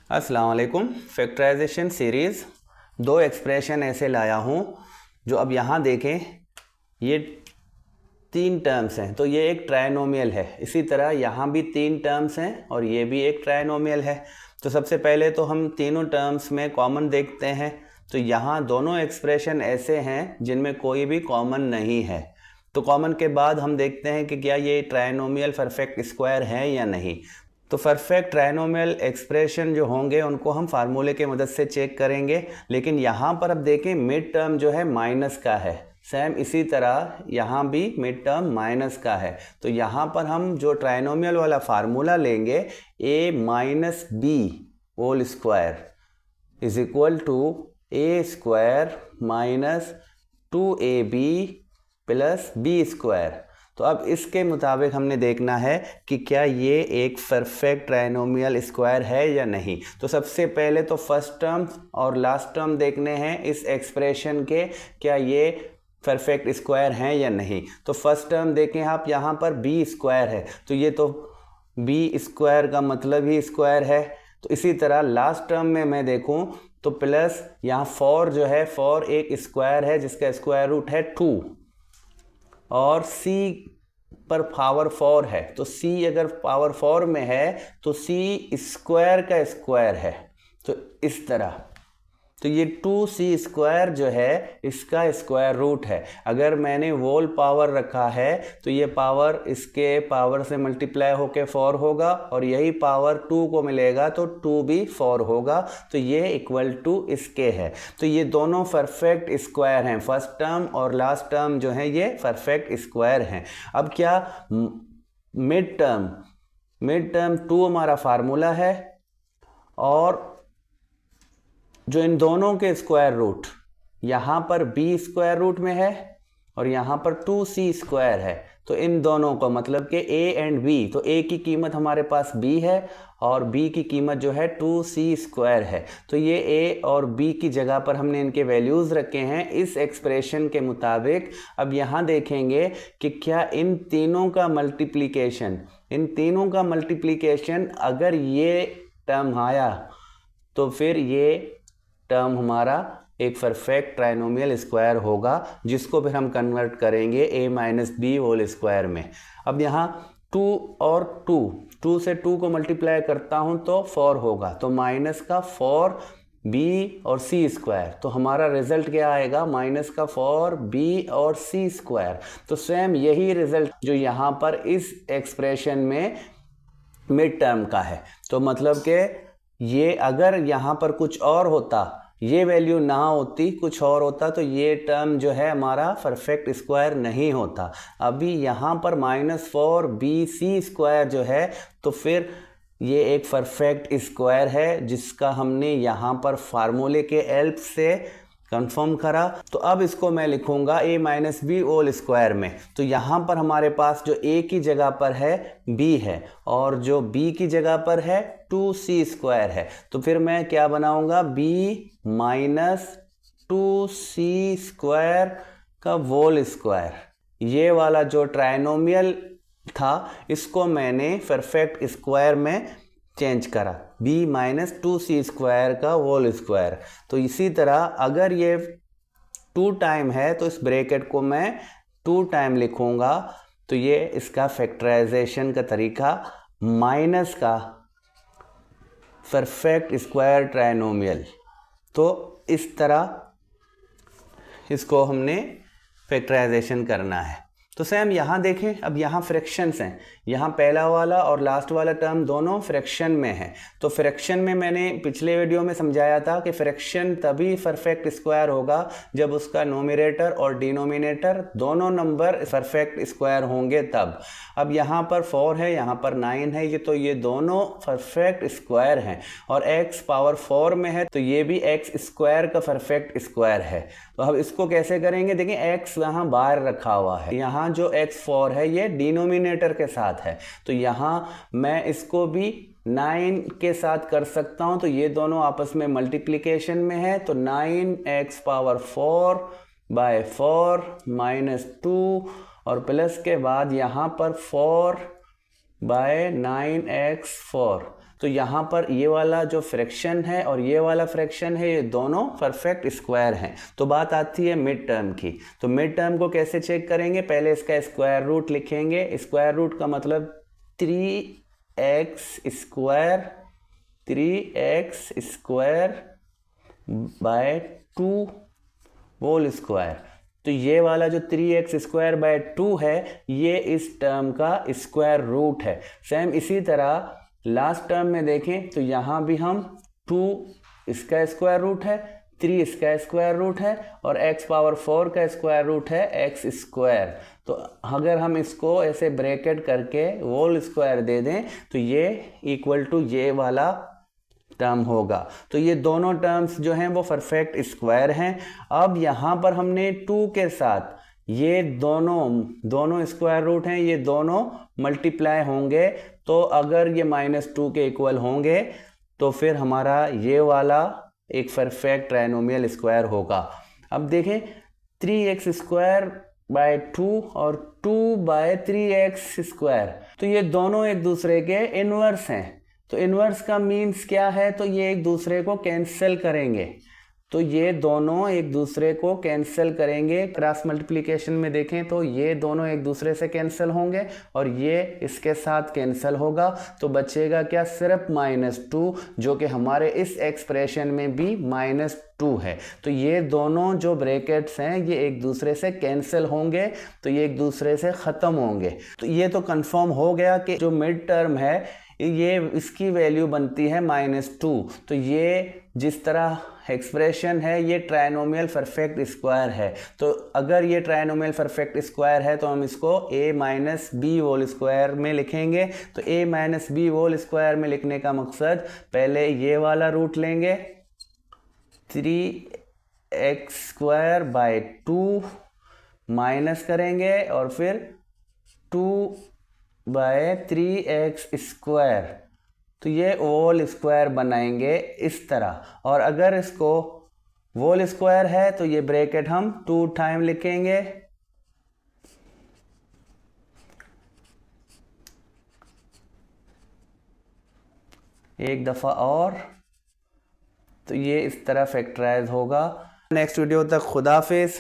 अस्सलाम वालेकुम। Factorisation series दो एक्सप्रेशन ऐसे लाया हूँ जो अब यहाँ देखें, ये तीन टर्म्स हैं तो ये एक ट्राइनोमियल है। इसी तरह यहाँ भी तीन टर्म्स हैं और ये भी एक ट्राइनोमियल है। तो सबसे पहले तो हम तीनों टर्म्स में कॉमन देखते हैं। तो यहाँ दोनों एक्सप्रेशन ऐसे हैं जिनमें कोई भी कॉमन नहीं है। तो कॉमन के बाद हम देखते हैं कि क्या ये ट्राइनोमियल परफेक्ट स्क्वायर है या नहीं। तो परफेक्ट ट्राइनोमियल एक्सप्रेशन जो होंगे उनको हम फार्मूले के मदद से चेक करेंगे। लेकिन यहाँ पर अब देखें मिड टर्म जो है माइनस का है। सेम इसी तरह यहाँ भी मिड टर्म माइनस का है। तो यहाँ पर हम जो ट्राइनोमियल वाला फार्मूला लेंगे a minus B whole square is equal to A square minus 2ab plus B square. तो अब इसके मुताबिक हमने देखना है कि क्या ये एक परफेक्ट ट्राइनोमियल स्क्वायर है या नहीं। तो सबसे पहले तो फर्स्ट टर्म और लास्ट टर्म देखने हैं इस एक्सप्रेशन के, क्या ये परफेक्ट स्क्वायर हैं या नहीं। तो फर्स्ट टर्म देखें आप, यहाँ पर बी स्क्वायर है तो ये तो बी स्क्वायर का मतलब ही स्क्वायर है। तो इसी तरह लास्ट टर्म में मैं देखूँ तो प्लस यहाँ 4 जो है 4 एक स्क्वायर है जिसका स्क्वायर रूट है 2 और c पर पावर 4 है। तो c अगर पावर 4 में है तो c स्क्वायर का स्क्वायर है। तो इस तरह तो ये 2c स्क्वायर जो है इसका स्क्वायर रूट है। अगर मैंने होल पावर रखा है तो ये पावर इसके पावर से मल्टीप्लाई होके 4 होगा और यही पावर 2 को मिलेगा तो 2 भी 4 होगा। तो ये इक्वल टू इसके है। तो ये दोनों परफेक्ट स्क्वायर हैं। फर्स्ट टर्म और लास्ट टर्म जो है ये परफेक्ट स्क्वायर हैं। अब क्या मिड टर्म 2 हमारा फार्मूला है और जो इन दोनों के स्क्वायर रूट, यहाँ पर b स्क्वायर रूट में है और यहाँ पर 2c स्क्वायर है। तो इन दोनों को मतलब कि a एंड b, तो a की कीमत हमारे पास b है और b की कीमत जो है 2c स्क्वायर है। तो ये a और b की जगह पर हमने इनके वैल्यूज़ रखे हैं इस एक्सप्रेशन के मुताबिक। अब यहाँ देखेंगे कि क्या इन तीनों का मल्टीप्लिकेशन अगर ये टर्म आया तो फिर ये टर्म हमारा एक परफेक्ट ट्राइनोमियल स्क्वायर होगा जिसको फिर हम कन्वर्ट करेंगे a minus B whole square में। अब यहाँ 2 और 2 से 2 को मल्टीप्लाई करता हूँ तो 4 होगा, तो माइनस का 4b और c स्क्वायर। तो हमारा रिजल्ट क्या आएगा, माइनस का 4b और c स्क्वायर। तो सेम यही रिजल्ट जो यहाँ पर इस एक्सप्रेशन में मिड टर्म का है। तो मतलब कि ये अगर यहाँ पर कुछ और होता, ये वैल्यू ना होती, कुछ और होता तो ये टर्म जो है हमारा परफेक्ट स्क्वायर नहीं होता। अभी यहाँ पर माइनस 4bc स्क्वायर जो है तो फिर ये एक परफेक्ट स्क्वायर है जिसका हमने यहाँ पर फार्मूले के हेल्प से कंफर्म करा। तो अब इसको मैं लिखूंगा a minus B whole square में। तो यहाँ पर हमारे पास जो a की जगह पर है b है और जो b की जगह पर है 2c स्क्वायर है। तो फिर मैं क्या बनाऊंगा, b माइनस 2c स्क्वायर का होल स्क्वायर। ये वाला जो ट्राइनोमियल था इसको मैंने परफेक्ट स्क्वायर में चेंज करा, b माइनस 2c स्क्वायर का होल स्क्वायर। तो इसी तरह अगर ये 2 टाइम है तो इस ब्रैकेट को मैं 2 टाइम लिखूंगा। तो ये इसका फैक्टराइजेशन का तरीका, माइनस का परफेक्ट स्क्वायर ट्राइनोमियल। तो इस तरह इसको हमने फैक्टराइजेशन करना है। तो सेम यहाँ देखें, अब यहाँ फ्रैक्शंस हैं, यहाँ पहला वाला और लास्ट वाला टर्म दोनों फ्रैक्शन में है। तो फ्रैक्शन में मैंने पिछले वीडियो में समझाया था कि फ्रैक्शन तभी परफेक्ट स्क्वायर होगा जब उसका नोमिनेटर और डिनोमिनेटर दोनों नंबर परफेक्ट स्क्वायर होंगे तब। अब यहाँ पर 4 है, यहाँ पर 9 है, तो ये दोनों परफेक्ट स्क्वायर हैं और x पावर 4 में है तो ये भी x स्क्वायर का परफेक्ट स्क्वायर है। तो अब इसको कैसे करेंगे, देखिए x यहाँ बाहर रखा हुआ है, यहाँ जो x4 है ये डिनोमिनेटर के साथ है। तो यहाँ मैं इसको भी 9 के साथ कर सकता हूँ। तो ये दोनों आपस में मल्टीप्लिकेशन में है। तो 9x पावर 4 बाय 4 माइनस 2 और प्लस के बाद यहाँ पर 4 बाय 9x4। तो यहाँ पर ये वाला जो फ्रैक्शन है और ये वाला फ्रैक्शन है, ये दोनों परफेक्ट स्क्वायर हैं। तो बात आती है मिड टर्म की। तो मिड टर्म को कैसे चेक करेंगे? पहले इसका स्क्वायर रूट लिखेंगे। स्क्वायर रूट का मतलब 3x square by 2 whole square. तो ये वाला जो 3x स्क्वायर बाय 2 है, ये इस टर्म का स्क्वायर रूट है। सेम इसी तरह लास्ट टर्म में देखें तो यहाँ भी हम 2 इसका स्क्वायर रूट है, 3 इसका स्क्वायर रूट है और x पावर 4 का स्क्वायर रूट है x स्क्वायर। तो अगर हम इसको ऐसे ब्रैकेट करके होल स्क्वायर दे दें तो ये इक्वल टू ये वाला टर्म होगा। तो ये दोनों टर्म्स जो हैं वो परफेक्ट स्क्वायर हैं। अब यहाँ पर हमने 2 के साथ ये दोनों स्क्वायर रूट हैं, ये दोनों मल्टीप्लाई होंगे। तो अगर ये -2 के इक्वल होंगे तो फिर हमारा ये वाला एक परफेक्ट ट्राइनोमियल स्क्वायर होगा। अब देखें 3x स्क्वायर बाय 2 और 2 बाय 3x स्क्वायर, तो ये दोनों एक दूसरे के इन्वर्स हैं। तो इन्वर्स का मीन्स क्या है? तो ये एक दूसरे को कैंसिल करेंगे। तो ये दोनों एक दूसरे को कैंसिल करेंगे। क्रॉस मल्टीप्लिकेशन में देखें तो ये दोनों एक दूसरे से कैंसिल होंगे और ये इसके साथ कैंसिल होगा। तो बचेगा क्या? सिर्फ -2, जो कि हमारे इस एक्सप्रेशन में भी -2 है। तो ये दोनों जो ब्रैकेट्स हैं ये एक दूसरे से कैंसिल होंगे, तो ये एक दूसरे से ख़त्म होंगे। तो ये तो कंफर्म हो गया कि जो मिड टर्म है ये इसकी वैल्यू बनती है -2। तो ये जिस तरह एक्सप्रेशन है ये ट्राइनोमियल परफेक्ट स्क्वायर है। तो अगर ये ट्राइनोमियल परफेक्ट स्क्वायर है तो हम इसको a-b होल स्क्वायर में लिखेंगे। तो a-b होल स्क्वायर में लिखने का मकसद, पहले ये वाला रूट लेंगे 3x स्क्वायर बाय 2 माइनस करेंगे और फिर 2 बाय 3x स्क्वायर, तो ये होल स्क्वायर बनाएंगे इस तरह। और अगर इसको होल स्क्वायर है तो ये ब्रैकेट हम 2 टाइम लिखेंगे। एक दफ़ा और, तो ये इस तरह फैक्टराइज होगा। नेक्स्ट वीडियो तक खुदा हाफिज़।